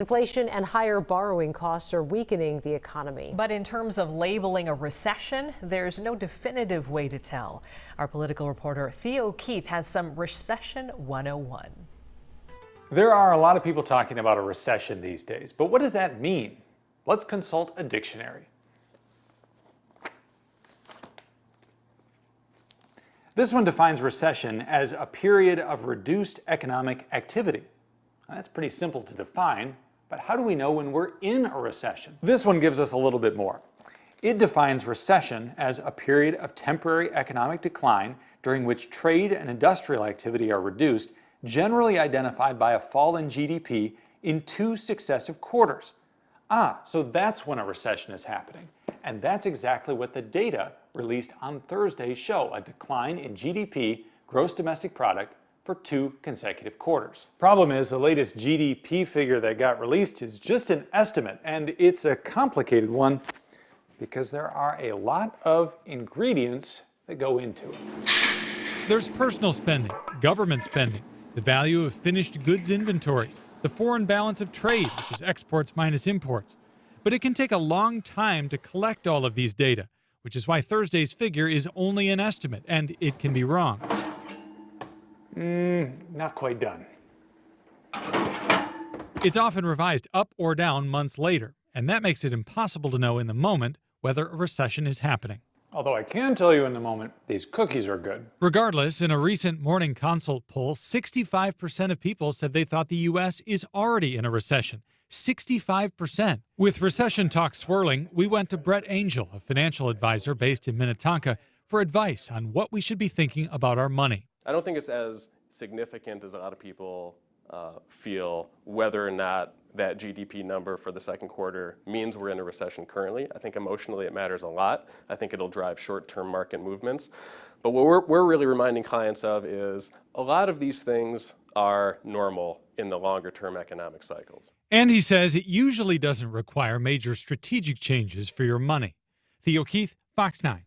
Inflation and higher borrowing costs are weakening the economy. But in terms of labeling a recession, there's no definitive way to tell. Our political reporter Theo Keith has some Recession 101. There are a lot of people talking about a recession these days, but what does that mean? Let's consult a dictionary. This one defines recession as a period of reduced economic activity. Now, that's pretty simple to define, but how do we know when we're in a recession? This one gives us a little bit more. It defines recession as a period of temporary economic decline during which trade and industrial activity are reduced, generally identified by a fall in GDP in 2 successive quarters. So that's when a recession is happening. And that's exactly what the data released on Thursday show, a decline in GDP, gross domestic product, for 2 consecutive quarters. Problem is, the latest GDP figure that got released is just an estimate, and it's a complicated one because there are a lot of ingredients that go into it. There's personal spending, government spending, the value of finished goods inventories, the foreign balance of trade, which is exports minus imports. But it can take a long time to collect all of these data, which is why Thursday's figure is only an estimate, and it can be wrong. Not quite done. It's often revised up or down months later, and that makes it impossible to know in the moment whether a recession is happening. Although I can tell you in the moment, these cookies are good. Regardless, in a recent Morning Consult poll, 65% of people said they thought the U.S. is already in a recession. 65%. With recession talk swirling, we went to Brett Angel, a financial advisor based in Minnetonka, for advice on what we should be thinking about our money. I don't think it's as significant as a lot of people feel whether or not that GDP number for the second quarter means we're in a recession currently. I think emotionally it matters a lot. I think it'll drive short-term market movements. But what we're really reminding clients of is a lot of these things are normal in the longer-term economic cycles. And he says it usually doesn't require major strategic changes for your money. Theo Keith, Fox 9.